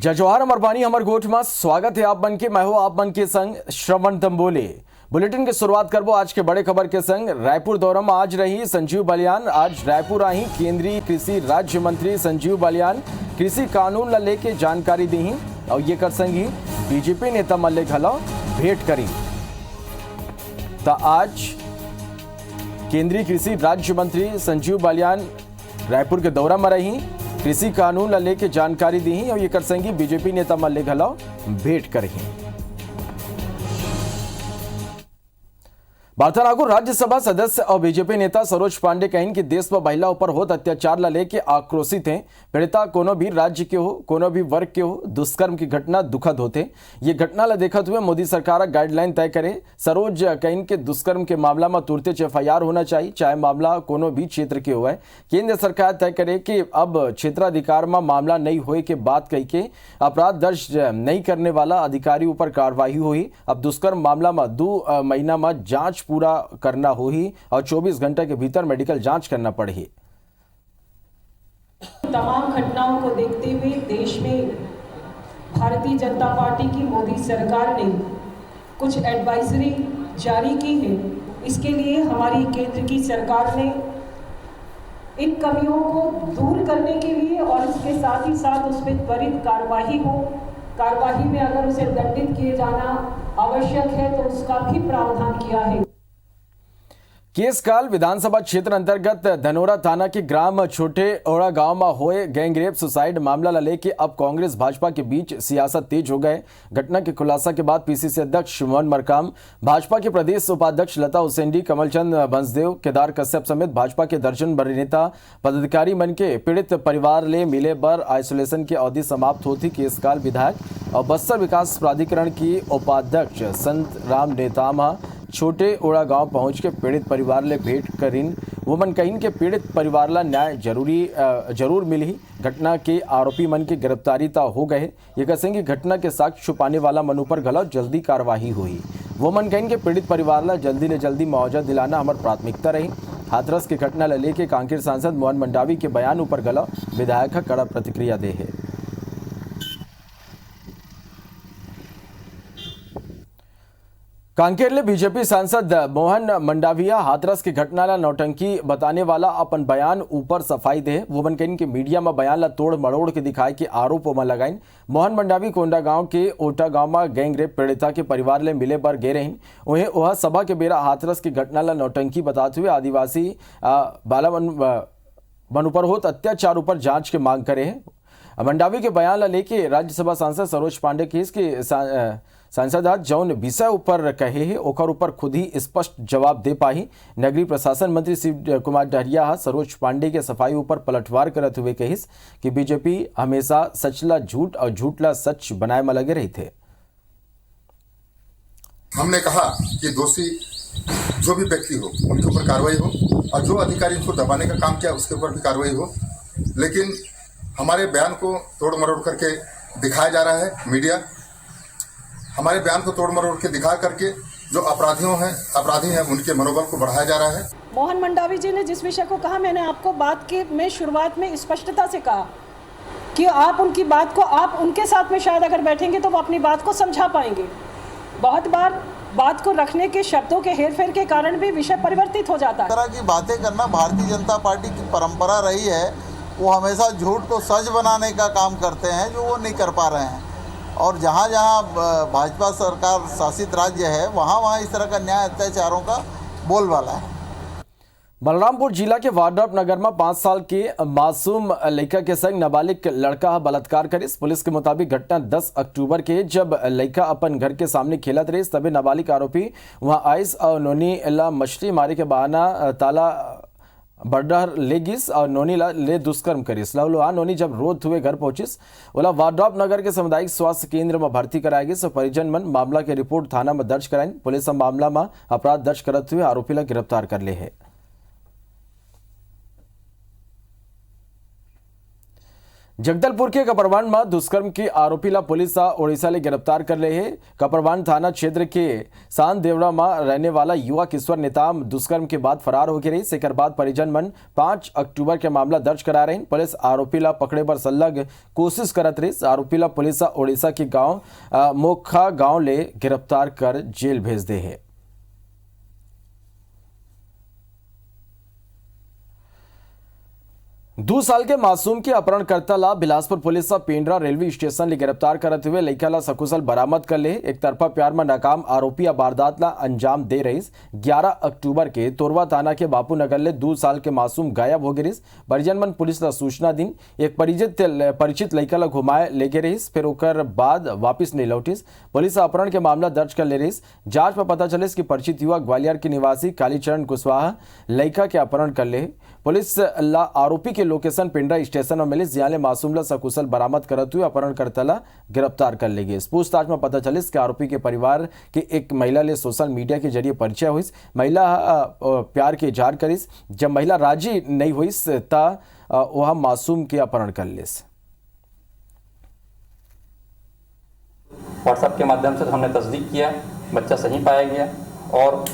जय जोहार अमर बानी अमर गोठ में स्वागत है आप मन के। मैं हूं आप मन के संग श्रवण तंबोले। बुलेटिन की शुरुआत करबो आज के बड़े खबर के संग। रायपुर दौरे में आज रही संजीव बालियान। आज रायपुर आई केंद्रीय कृषि राज्य मंत्री संजीव बालियान कृषि कानून ला लेके जानकारी दी और ये कर संगी बीजेपी नेता मल्ले घलो भेंट करी। तो आज केंद्रीय कृषि राज्य मंत्री संजीव बालियान रायपुर के दौरा में रही, कृषि कानून ला लेके जानकारी दी और ये कर संगी बीजेपी नेता मल्ले घलो भेंट करी। बार्थानागु राज्यसभा सदस्य और बीजेपी नेता सरोज पांडे कहीं कि देश में महिला ऊपर होत अत्याचार ला लेके आक्रोशित हैं। पीड़िता कोनो भी राज्य के हो, कोनो भी वर्ग के हो, दुष्कर्म की घटना दुखद होते। ये घटना ला देखते हुए मोदी सरकार गाइडलाइन तय करे। सरोज कहीं के दुष्कर्म के मामला में तुरंत FIR होना चाहिए, चाहे मामला कोनो भी क्षेत्र के हो। केंद्र सरकार तय करे कि अब क्षेत्राधिकार में मामला नहीं होए के बात कही के अपराध दर्ज नहीं करने वाला अधिकारी ऊपर कार्रवाई हुई। अब दुष्कर्म मामला में 2 महीना में जांच पूरा करना होगी और 24 घंटे के भीतर मेडिकल जांच करना पड़ेगी। तमाम घटनाओं को देखते हुए देश में भारतीय जनता पार्टी की मोदी सरकार ने कुछ एडवाइजरी जारी की है। इसके लिए हमारी केंद्र की सरकार ने इन कमियों को दूर करने के लिए और इसके साथ ही साथ उस पर त्वरित कार्यवाही हो, कार्यवाही में अगर उसे दंडित किए जाना आवश्यक है तो उसका भी प्रावधान किया है। केसकाल विधानसभा क्षेत्र अंतर्गत धनोरा थाना के ग्राम छोटे ओड़ा गांव में हुए गैंगरेप सुसाइड मामला ला लेके अब कांग्रेस भाजपा के बीच सियासत तेज हो गए। घटना के खुलासा के बाद PCC अध्यक्ष मोहन मरकाम, भाजपा के प्रदेश उपाध्यक्ष लता हुसैनी, कमलचंद बंसदेव, केदार कश्यप समेत भाजपा के दर्जन भर नेता पदाधिकारी मन के पीड़ित परिवार ले मिले बर आइसोलेशन की अवधि समाप्त होती। केसकाल विधायक और बस्तर विकास प्राधिकरण की उपाध्यक्ष संत राम नेतामा छोटे ओड़ा गांव पहुंच के पीड़ित परिवार ले भेंट करीन। वो मन कहीं के पीड़ित परिवार ला न्याय जरूर मिली। घटना के आरोपी मन की गिरफ्तारी ता हो गए। ये कसेंगे घटना के साक्ष्य छुपाने वाला मन ऊपर गला जल्दी कार्यवाही हुई। वो मन कहीं के पीड़ित परिवार ला जल्दी ले जल्दी मुआवजा दिलाना हमारी प्राथमिकता रही। हाथरस की घटना ला लेके कांकेर सांसद मोहन मंडावी के बयान ऊपर गला विधायक का कड़ा प्रतिक्रिया दे है। कांकेर बीजेपी सांसद मोहन मंडाविया हाथरस की घटना ला नौटंकी बताने वाला अपन बयान ऊपर सफाई दे। वो मन कहीं के मीडिया में बयान ला तोड़ मरोड़ के दिखाए के आरोप में लगाइन। मोहन मंडावी कोंडा गांव के ओटा गांव में गैंगरेप पीड़िता के परिवार ले मिले बर गे रही। उन्हें वह सभा के बेरा हाथरस की घटना ला नौटंकी बताते हुए आदिवासी बाला वन ऊपर होत अत्याचार ऊपर जांच के मांग करे हैं। मंडावी के बयान ला लेके राज्यसभा सांसद सरोज पांडे की इसके सांसद आज जौन विषय ऊपर कहे है ओकर ऊपर खुद ही स्पष्ट जवाब दे पाही। नगरीय प्रशासन मंत्री शिव कुमार डहरिया सरोज पांडे के सफाई ऊपर पलटवार करते हुए कहिस कि बीजेपी हमेशा सचला झूठ और झूठला सच बनाए में लगे रही थे। हमने कहा कि दोषी जो भी व्यक्ति हो उनके ऊपर कार्रवाई हो और जो अधिकारी उनको दबाने का काम किया उसके ऊपर भी कार्रवाई हो। लेकिन हमारे बयान को तोड़ मरोड़ करके दिखाया जा रहा है। मीडिया हमारे बयान को तोड़ मरोड़ के दिखा करके जो अपराधी हैं उनके मनोबल को बढ़ाया जा रहा है। मोहन मंडावी जी ने जिस विषय को कहा, मैंने आपको बात के में शुरुआत में स्पष्टता से कहा कि आप उनकी बात को आप उनके साथ में शायद अगर बैठेंगे तो वो अपनी बात को समझा पाएंगे। बहुत बार बात को रखने के शब्दों के हेरफेर के कारण भी विषय परिवर्तित हो जाता है। इस तरह की बातें करना भारतीय जनता पार्टी की परंपरा रही है। वो हमेशा झूठ को सच बनाने का काम करते हैं जो वो नहीं कर पा रहे हैं। और जहाँ जहाँ भाजपा सरकार शासित राज्य है वहाँ इस तरह का न्याय अत्याचारों का बोलबाला है। बलरामपुर जिला के वाड्रप नगर में 5 साल के मासूम लड़का के संग नाबालिग लड़का बलात्कार करिस। पुलिस के मुताबिक घटना 10 अक्टूबर के जब लड़का अपन घर के सामने खेलत रही तभी नाबालिग आरोपी वहां आइस और नोनी ला मछली मारे के बहाना ताला बर्डर लेगिस और नोनी ला ले दुष्कर्म करिस। लवलोहा नोनी जब रोत हुए घर पहुंचिस ओला वाड्रॉप नगर के सामुदायिक स्वास्थ्य केंद्र में भर्ती कराया गई। सो परिजन मन मामला के रिपोर्ट थाना में दर्ज कराई। पुलिस मामला में अपराध दर्ज करते हुए आरोपी ला गिरफ्तार कर ले है। जगदलपुर के कपरवान में दुष्कर्म के आरोपी ला पुलिस ओडिशा ले गिरफ्तार कर ले है। कपरवान थाना क्षेत्र के सान देवड़ा में रहने वाला युवा किशोर नेताम दुष्कर्म के बाद फरार हो गए रही। एकर बाद परिजन मन 5 अक्टूबर के मामला दर्ज करा रहे। पुलिस आरोपी ला पकड़े बर संलग्न कोशिश करत रही। आरोपी ला पुलिस ओडिशा के गांव मोखा गांव ले गिरफ्तार कर जेल भेज दे है। 2 साल के मासूम के अपहरणकर्ता ला Bilaspur police Pendra railway station ले गिरफ्तार करते हुए लड़का ला सकुशल बरामद कर ले। एक तरफा प्यार में नाकाम आरोपी वारदात ला अंजाम दे रही। 11 अक्टूबर के तोरवा थाना के बापू नगर ले 2 साल के मासूम गायब हो गई। परिजन मन पुलिस ला सूचना दिन एक परिचित लड़का ला घुमाए ले गए रही, फिर ओकर बाद वापिस नहीं लौटिस। पुलिस अपहरण के मामला दर्ज कर ले रही। जांच में पता चले कि परिचित युवक ग्वालियर के निवासी कालीचरण कुशवाहा लड़का के अपहरण कर ले। पुलिस ला आरोपी के लोकेशन पेंड्रा स्टेशन में मिली, जहाँ ले मासूम ला सकुशल बरामद करते हुए अपहरणकर्ता ला गिरफ्तार कर ले गए। पूछताछ में पता चलिस कि आरोपी के परिवार के एक महिला ले सोशल मीडिया के जरिए परिचय हुई। महिला प्यार के इजहार करिस। जब महिला राजी नहीं हुई ता वह मासूम के अपहरण कर लिस। व्हाट्सएप के माध्यम से हमने तस्दीक किया, बच्चा सही पाया गया और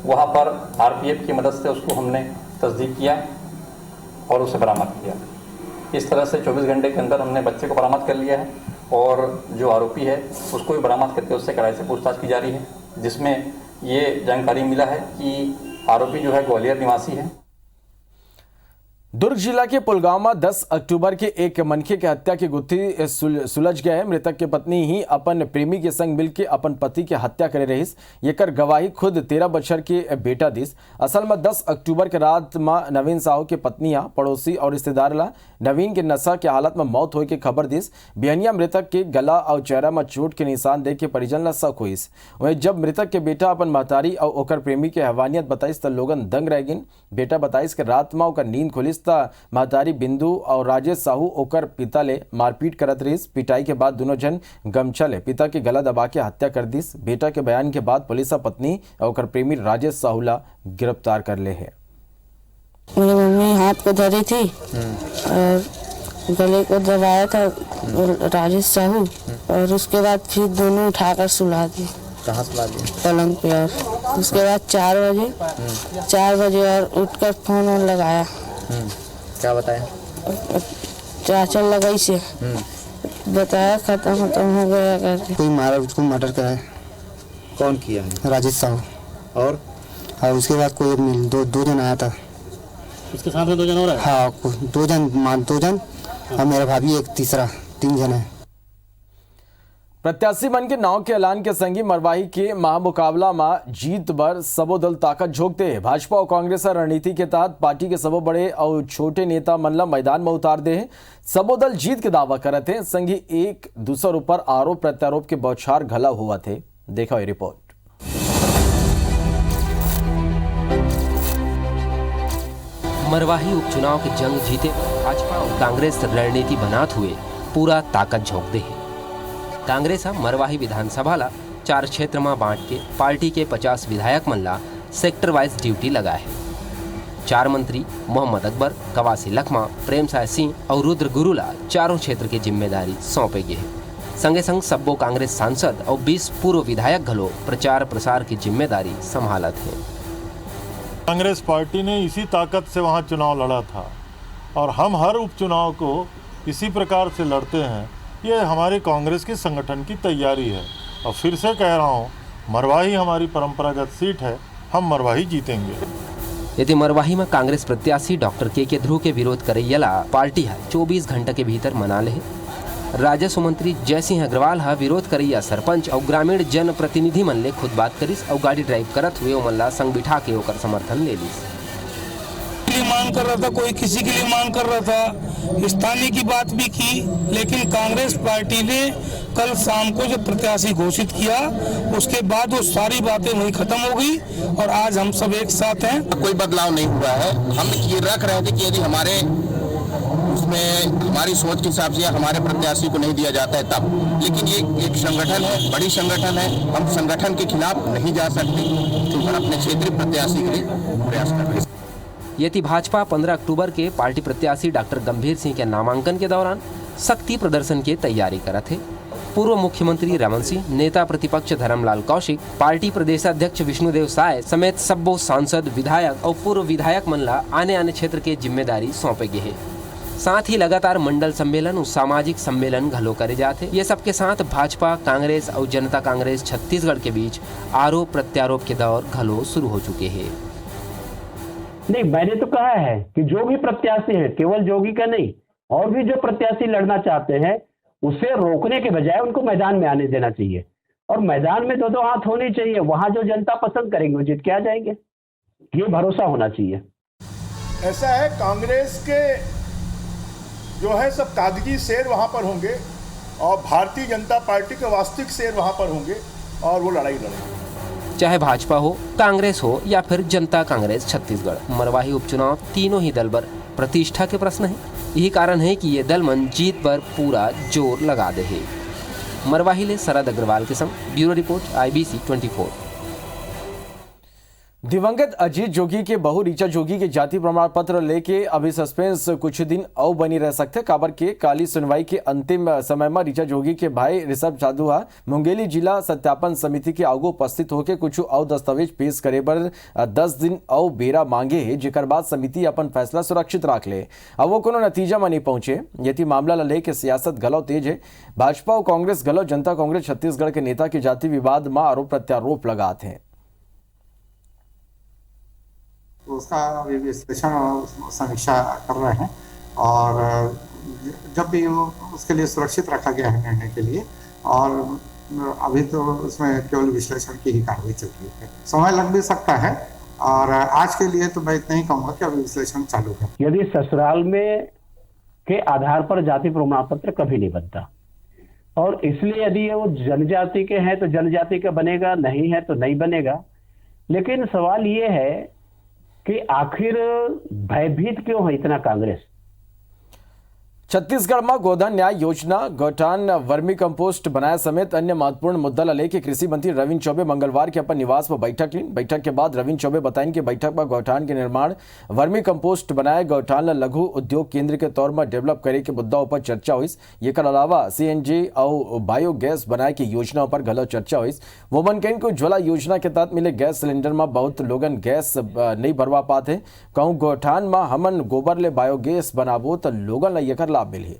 वहाँ पर आरपीएफ की मदद से उसको हमने तस्दीक किया और उसे बरामद किया। इस तरह से 24 घंटे के अंदर हमने बच्चे को बरामद कर लिया है और जो आरोपी है उसको भी बरामद करके उससे कड़ाई से पूछताछ की जा रही है, जिसमें ये जानकारी मिला है कि आरोपी जो है ग्वालियर निवासी है। दुर्ग जिला के पुलगांव में 10 अक्टूबर के एक मनखे के हत्या की गुत्थी सुलझ गए। मृतक के पत्नी ही अपन प्रेमी के संग मिलकर अपन पति के हत्या करे रही। येकर गवाही खुद 13 वर्ष के बेटा दिस। असल में 10 अक्टूबर के रात में नवीन साहू के पत्नियां पड़ोसी और रिश्तेदार ला नवीन के नशा के हालत में मौत होए के खबर दिस। बिहनिया मृतक के गला और चेहरा में चोट के निशान देख के परिजन ला शक हुई। वहीं जब मृतक के बेटा अपन महतारी और ओकर प्रेमी के हैवानियत बताइस तो लोगन दंग रह गिन। बेटा बताइस कि रात में ओकर नींद खुलिस महतारी बिंदु और राजेश साहू ओकर पिता ले मारपीट करत रही। पिटाई के बाद दोनों जन गमछा ले पिता के गला दबा के हत्या कर दिस। बेटा के बयान के बाद पुलिस पत्नी और ओकर प्रेमी राजेश साहू ला गिरफ्तार कर ले है। मेरी मम्मी हाथ को धरी थी और गले को दबाया था राजेश साहू और उसके बाद फिर दोनों उठाकर सुला दिए। कहाँ सुला दिए? पलंग पे। और उसके बाद 4 बजे और उठकर फोन लगाया। क्या बताया? चाचा लगाई से बताया खत्म हो गया करके। कोई मारा, उसको मर्डर करा है। कौन किया है? राजेश साहू। और उसके बाद कोई दो जन आया था। उसके साथ में 2 जन और है? हाँ, 2 जन और मेरा भाभी एक तीसरा, 3 जन है। प्रत्याशी मन के नाव के ऐलान के संगी मरवाही के महामुकाबला में जीत बर सबो दल ताकत झोंकते हैं। भाजपा और कांग्रेस रणनीति के तहत पार्टी के सबो बड़े और छोटे नेता मन ला मैदान में उतार दे हैं। सबो दल जीत के दावा करते हैं, संगी एक दूसरे ऊपर आरोप प्रत्यारोप के बौछार घला हुआ थे। देखा ये रिपोर्ट। मरवाही उपचुनाव के जंग जीते भाजपा और कांग्रेस रणनीति बनात हुए पूरा ताकत झोंक दे है। कांग्रेस मरवाही विधानसभा ला 4 क्षेत्र में बांट के पार्टी के 50 विधायक मन ला सेक्टर वाइज ड्यूटी लगा है। 4 मंत्री मोहम्मद अकबर, कवासी लखमा, प्रेम साय सिंह और रुद्र गुरु ला चारों क्षेत्र की जिम्मेदारी सौंपे गए है। संगे संग सब्बो कांग्रेस सांसद और 20 पूर्व विधायक घलो प्रचार प्रसार की जिम्मेदारी संभालत है। कांग्रेस पार्टी ने इसी ताकत से वहाँ चुनाव लड़ा था और हम हर उपचुनाव को इसी प्रकार से लड़ते हैं। ये हमारे कांग्रेस के संगठन की तैयारी है और फिर से कह रहा हूँ, मरवाही हमारी परंपरागत सीट है, हम मरवाही जीतेंगे। यदि मरवाही में कांग्रेस प्रत्याशी डॉक्टर के ध्रुव के विरोध करैला पार्टी 24 घंटा के भीतर मना ले। राजस्व मंत्री जयसिंह अग्रवाल विरोध करैया सरपंच और ग्रामीण जन प्रतिनिधि मन ले खुद बात करिस और गाड़ी ड्राइव करत हुए मन ला संग बिठा के ओकर समर्थन ले लिस। मांग कर रहा था, कोई किसी के लिए मांग कर रहा था, स्थानीय की बात भी की, लेकिन कांग्रेस पार्टी ने कल शाम को जब प्रत्याशी घोषित किया उसके बाद वो सारी बातें वहीं खत्म हो गई और आज हम सब एक साथ हैं। कोई बदलाव नहीं हुआ है। हम ये रख रहे थे कि यदि हमारे उसमें हमारी सोच के हिसाब से हमारे प्रत्याशी को नहीं दिया जाता है तब, लेकिन ये एक संगठन है, बड़ी संगठन है, हम संगठन के खिलाफ नहीं जा सकते क्योंकि अपने क्षेत्रीय प्रत्याशी के लिए प्रयास कर रहे हैं। यदि भाजपा 15 अक्टूबर के पार्टी प्रत्याशी डॉक्टर गंभीर सिंह के नामांकन के दौरान शक्ति प्रदर्शन की तैयारी करा थे। पूर्व मुख्यमंत्री रमन सिंह, नेता प्रतिपक्ष धर्मलाल कौशिक, पार्टी प्रदेशाध्यक्ष विष्णुदेव साय समेत सब्बो सांसद, विधायक और पूर्व विधायक मन ला आने क्षेत्र के जिम्मेदारी सौंपे गए है। साथ ही लगातार मंडल सम्मेलन और सामाजिक सम्मेलन घलो करे जाते। ये सबके साथ भाजपा, कांग्रेस और जनता कांग्रेस छत्तीसगढ़ के बीच आरोप प्रत्यारोप के दौर घलो शुरू हो चुके हैं। नहीं, मैंने तो कहा है कि जो भी प्रत्याशी है, केवल जोगी का नहीं, और भी जो प्रत्याशी लड़ना चाहते हैं, उसे रोकने के बजाय उनको मैदान में आने देना चाहिए। और मैदान में दो हाथ होने चाहिए। वहां जो जनता पसंद करेंगे वो जीत के आ जाएंगे, ये भरोसा होना चाहिए। ऐसा है, कांग्रेस के जो है सब कागजी शेर वहां पर होंगे और भारतीय जनता पार्टी के वास्तविक शेर वहां पर होंगे और वो लड़ाई लड़ेंगे। चाहे भाजपा हो, कांग्रेस हो या फिर जनता कांग्रेस छत्तीसगढ़, मरवाही उपचुनाव तीनों ही दल पर प्रतिष्ठा के प्रश्न है। यही कारण है कि ये दल मन जीत पर पूरा जोर लगा दे है। मरवाही ले शरद अग्रवाल के संग ब्यूरो रिपोर्ट IBC 24। दिवंगत अजीत जोगी के बहू ऋचा जोगी के जाति प्रमाण पत्र लेके अभी सस्पेंस कुछ दिन और बनी रह सकते। काबर के काली सुनवाई के अंतिम समय में ऋचा जोगी के भाई ऋषभ जादुआ मुंगेली जिला सत्यापन समिति के आगू उपस्थित होकर कुछ और दस्तावेज पेश करे पर 10 दिन और बेरा मांगे है, जेकर बाद समिति अपन फैसला सुरक्षित रख ले। अब वो कोनो नतीजा में नहीं पहुंचे। यदि मामला ला लेके सियासत गलो तेज है। भाजपा और कांग्रेस गलो जनता कांग्रेस छत्तीसगढ़ के नेता के जाति विवाद में आरोप प्रत्यारोप लगाते हैं। उसका अभी विश्लेषण और समीक्षा कर रहे हैं और जब भी वो उसके लिए सुरक्षित रखा गया है निर्णय के लिए, और अभी तो उसमें केवल विश्लेषण की ही कार्रवाई चल रही है। समय लग भी सकता है और आज के लिए तो मैं इतना ही कहूँगा कि अभी विश्लेषण चालू है। यदि ससुराल में के आधार पर जाति प्रमाण पत्र कभी नहीं बनता, और इसलिए यदि वो जनजाति के हैं तो जनजाति का बनेगा, नहीं है तो नहीं बनेगा। लेकिन सवाल ये है कि आखिर भयभीत क्यों है इतना कांग्रेस? छत्तीसगढ़ में गोधन न्याय योजना, गौठान वर्मी कंपोस्ट बनाए समेत अन्य महत्वपूर्ण मुद्दा ला लेके कृषि मंत्री रविंद्र चौबे मंगलवार के अपन निवास पर बैठक ली। बैठक के बाद रविंद्र चौबे बताएं कि बैठक में गौठान के निर्माण, वर्मी कंपोस्ट बनाए गौठान ला लघु उद्योग केंद्र के तौर पर डेवलप करे के मुद्दा पर चर्चा हुई। एकर अलावा CNG और बायोगैस बनाए की योजना पर गलो चर्चा हुई। वोमन कैन को उज्ज्वला योजना के तहत मिले गैस सिलेंडर में बहुत लोगन गैस नहीं भरवा पाते। कहूँ गौठान में हमन गोबर ले बायोगैस बनाबो तो लोगन ला एकर लाभ मिले।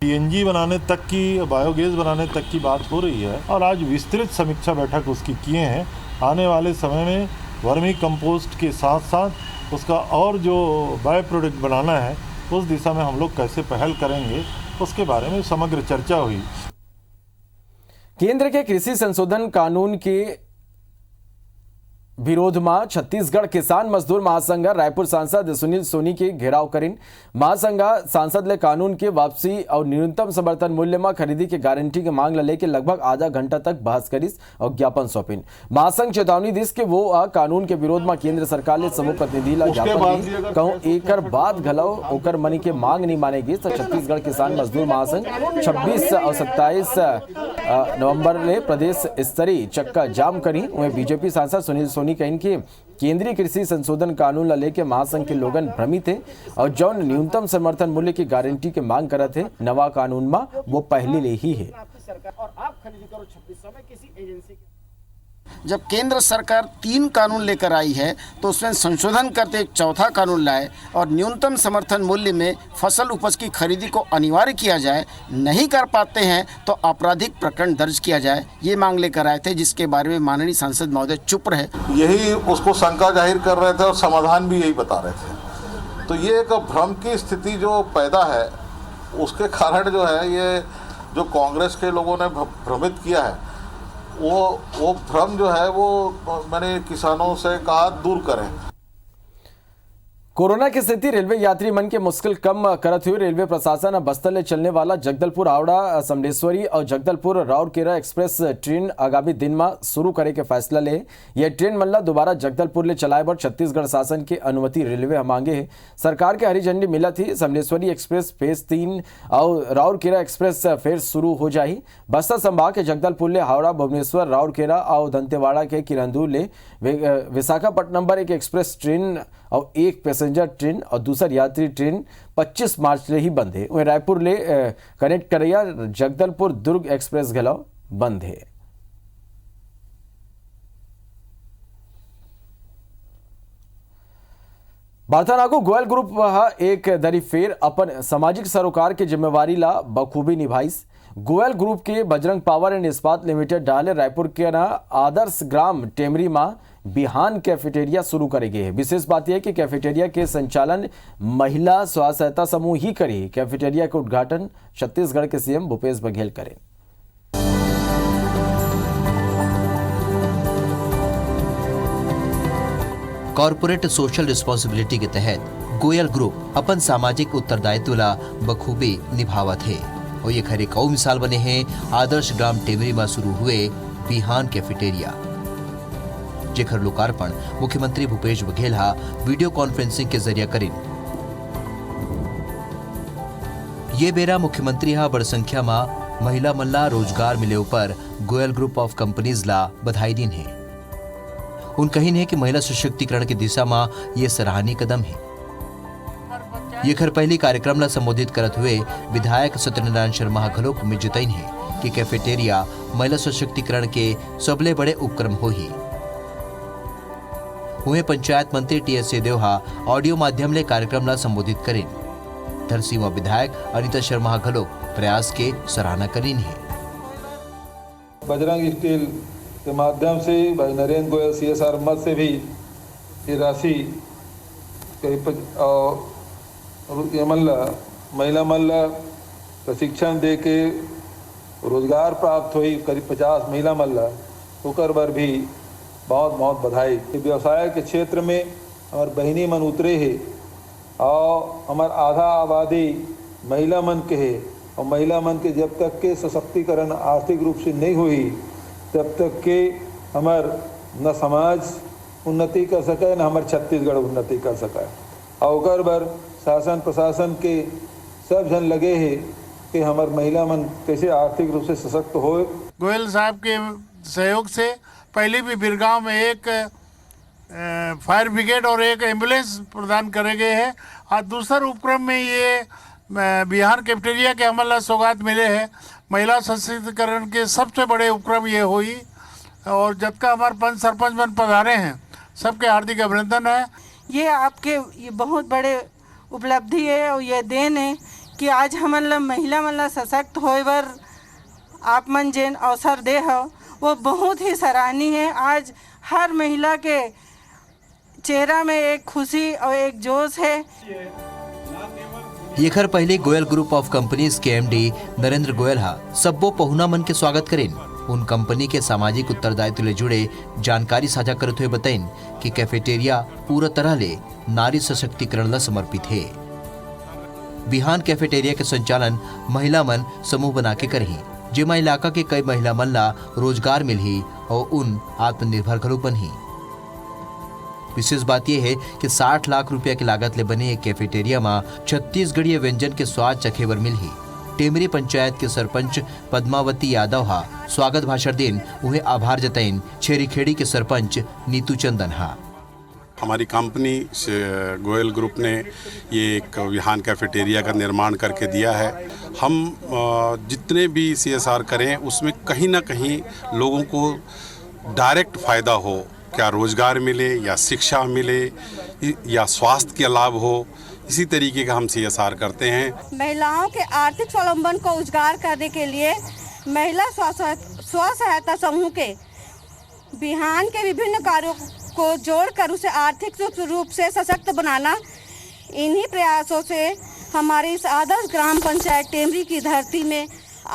CNG बनाने तक की, बायोगैस बनाने तक की बात हो रही है और आज विस्तृत समीक्षा बैठक उसकी किए हैं। आने वाले समय में वर्मी कंपोस्ट के साथ साथ उसका और जो बायो प्रोडक्ट बनाना है उस दिशा में हम लोग कैसे पहल करेंगे, उसके बारे में समग्र चर्चा हुई। केंद्र के कृषि संशोधन कानून के विरोध में छत्तीसगढ़ किसान मजदूर महासंघ रायपुर सांसद सुनील सोनी के घेराव करीन। महासंघ सांसद ले कानून के वापसी और न्यूनतम समर्थन मूल्य में खरीदी के गारंटी के मांग लेके लगभग आधा घंटा तक बहस करीस और ज्ञापन सौंपिन। महासंघ चेतावनी दिस के वो कानून के विरोध में केंद्र सरकार ले समूह प्रतिनिधि ला ज्ञापन दी। कहूं एकर बाद घलो ओकर मनी के मांग नहीं मानेगी तो छत्तीसगढ़ किसान मजदूर महासंघ 26 और 27 नवंबर ले प्रदेश स्तरीय चक्का जाम करी। वहीं बीजेपी सांसद सुनील सोनी कहीं कि केंद्रीय कृषि संशोधन कानून ला लेके महासंघ के लोगन भ्रमित थे और जौन न्यूनतम समर्थन मूल्य की गारंटी के मांग करत है नवा कानून में वो पहले ले ही है। जब केंद्र सरकार 3 कानून लेकर आई है तो उसमें संशोधन करते एक चौथा कानून लाए और न्यूनतम समर्थन मूल्य में फसल उपज की खरीदी को अनिवार्य किया जाए। नहीं कर पाते हैं तो आपराधिक प्रकरण दर्ज किया जाए, ये मांग लेकर आए थे, जिसके बारे में माननीय सांसद महोदय चुप रहे। यही उसको शंका जाहिर कर रहे थे और समाधान भी यही बता रहे थे। तो ये एक भ्रम की स्थिति जो पैदा है, उसके कारण जो है ये जो कांग्रेस के लोगों ने भ्रमित किया है, वो भ्रम जो है वो मैंने किसानों से कहा दूर करें। कोरोना की स्थिति रेलवे यात्री मन के मुश्किल कम करत हुए रेलवे प्रशासन बस्तर ले चलने वाला जगदलपुर हावड़ा समलेश्वरी और जगदलपुर राउरकेला एक्सप्रेस ट्रेन आगामी दिन में शुरू करे के फैसला ले। यह ट्रेन मन ला दोबारा जगदलपुर ले चलाए बर छत्तीसगढ़ शासन की अनुमति रेलवे मांगे है। सरकार के हरी झंडी मिला थी। समलेश्वरी एक्सप्रेस फेज 3 और राउरकेला एक्सप्रेस फिर शुरू हो जाही। बस्तर संभाग के जगदलपुर ले हावड़ा, भुवनेश्वर, राउरकेला और दंतेवाड़ा के किरंदुल ले विशाखापट्टनम पर एक एक्सप्रेस ट्रेन और एक पैसेंजर ट्रेन और दूसर यात्री ट्रेन 25 मार्च ले ही बंद है। वहीं रायपुर ले कनेक्ट करैया जगदलपुर दुर्ग एक्सप्रेस घलाव बंद है। बार्थानाको गोयल ग्रुप एक दरी फेर अपन सामाजिक सरोकार की जिम्मेवारी ला बखूबी निभाइस। गोयल ग्रुप के बजरंग पावर एंड इस्पात लिमिटेड डाले रायपुर के आदर्श ग्राम टेमरी में बिहान कैफेटेरिया शुरू करेंगे। विशेष बात यह कि कैफेटेरिया के संचालन महिला स्व सहायता समूह ही करे। कैफेटेरिया के उद्घाटन छत्तीसगढ़ के सीएम भूपेश बघेल करें। कॉर्पोरेट सोशल रिस्पॉन्सिबिलिटी के तहत गोयल ग्रुप अपन सामाजिक उत्तरदायित्व ला बखूबी निभावत है और ये खरे कौ मिसाल बने हैं आदर्श ग्राम टेमरी में शुरू हुए बिहान कैफेटेरिया, जेकर लोकार्पण मुख्यमंत्री भूपेश बघेल वीडियो कॉन्फ्रेंसिंग के जरिए करें। ये बेरा मुख्यमंत्री बड़ संख्या में महिला मन ला रोजगार मिले ऊपर गोयल ग्रुप ऑफ कंपनीज ला बधाई दिन है। उन कहीं है कि महिला सशक्तिकरण की दिशा में ये सराहनीय कदम है। ये खर पहली कार्यक्रम ला संबोधित करत हुए विधायक सत्यनारायण शर्मा घलोक में जतईन है कि कैफेटेरिया महिला सशक्तिकरण के सबले बड़े उपक्रम हो ही। उन्हें पंचायत मंत्री टी.एस. सिंहदेव ऑडियो माध्यम ले कार्यक्रम ला संबोधित करें। धरसीवा विधायक अनिता शर्मा घलोक प्रयास के सराहना करीन है। बजरंग स्टील के माध्यम से भाई नरेंद्र गोयल CSR मद से भी ये राशि महिला मल्ला प्रशिक्षण दे के रोजगार प्राप्त हुई करीब 50 महिला मल्ला होकर बर भी बहुत बहुत बधाई। व्यवसाय के क्षेत्र में हमार बहिनी मन उतरे है और हमार आधा आबादी महिला मन के है और महिला मन के जब तक के सशक्तिकरण आर्थिक रूप से नहीं हुई तब तक के हमार न समाज उन्नति कर सके न हमार छत्तीसगढ़ उन्नति कर सके। और बर शासन प्रशासन के सब जन लगे हैं कि हमार महिला मन कैसे आर्थिक रूप से सशक्त हो। गोयल साहब के सहयोग से पहले भी बिरगांव में एक फायर ब्रिगेड और एक एम्बुलेंस प्रदान करे गए हैं और दूसरा उपक्रम में ये बिहान कैफेटेरिया के अमल सौगात मिले हैं। महिला सशक्तिकरण के सबसे बड़े उपक्रम ये हुई और जब का हमारे पंच सरपंच बन पधारे हैं सबके हार्दिक अभिनंदन है। ये आपके ये बहुत बड़े उपलब्धि है और ये देन है कि आज हमन महिला मन सशक्त होए बर आप मन जेन अवसर दे हो वो बहुत ही सराहनीय है। आज हर महिला के चेहरा में एक खुशी और एक जोश है। ये खर पहले गोयल ग्रुप ऑफ कंपनीज के MD नरेंद्र गोयल सब्बो पहुना मन के स्वागत करें। उन कंपनी के सामाजिक उत्तरदायित्व ले जुड़े जानकारी साझा करते हुए बताइन कि कैफेटेरिया पूरा तरह ले नारी सशक्तिकरण ला समर्पित है। बिहान कैफेटेरिया के संचालन महिला मन समूह बना के करही, जेमा इलाका के कई महिला मन ला रोजगार मिलही और उन आत्मनिर्भर घलो बनही। विशेष बात यह है कि 60 लाख रुपया की लागत ले बने एक कैफेटेरिया में छत्तीसगढ़ीय व्यंजन के स्वाद चखे बर मिलही। टेमरी पंचायत के सरपंच पद्मावती यादव स्वागत भाषण देन उन्हें आभार जताइन छेरीखेड़ी के सरपंच नीतू चंदन हमारी कंपनी गोयल ग्रुप ने ये एक बिहान कैफेटेरिया का निर्माण करके दिया है। हम जितने भी CSR करें उसमें कहीं ना कहीं लोगों को डायरेक्ट फ़ायदा हो, क्या रोज़गार मिले या शिक्षा मिले या स्वास्थ्य के लाभ हो, इसी तरीके का हम CSR करते हैं। महिलाओं के आर्थिक स्वावलंबन को उजागर करने के लिए महिला स्व सहायता समूह के बिहान के विभिन्न कार्यों को जोड़कर उसे आर्थिक रूप से सशक्त बनाना, इन्हीं प्रयासों से हमारी इस आदर्श ग्राम पंचायत टेमरी की धरती में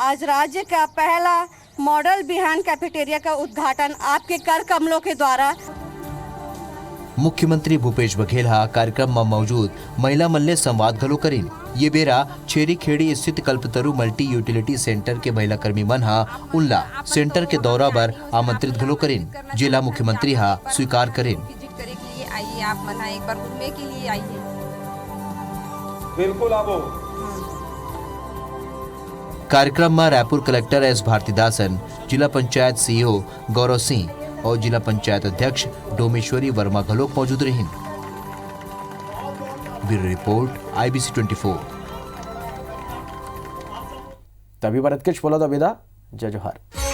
आज राज्य का पहला मॉडल बिहान कैफेटेरिया का उद्घाटन आपके कर कमलों के द्वारा। मुख्यमंत्री भूपेश बघेल कार्यक्रम में मौजूद महिला मल्ले संवाद घलो करीन। ये बेरा छेरीखेड़ी स्थित कल्पतरु मल्टी यूटिलिटी सेंटर के महिला कर्मी मन उनला सेंटर के दौरा पर आमंत्रित घलो करीन, जिला मुख्यमंत्री स्वीकार करीन। आइए आप मन एक बार घूमने के लिए आइए। बिल्कुल आवो। कार्यक्रम में रायपुर कलेक्टर S भारतीदासन, जिला पंचायत CEO गौरव सिंह और जिला पंचायत अध्यक्ष डोमेश्वरी वर्मा घलोक मौजूद रहीं। Bureau report IBC 24। तभी भारत के बोला तो विदा जय जोहार।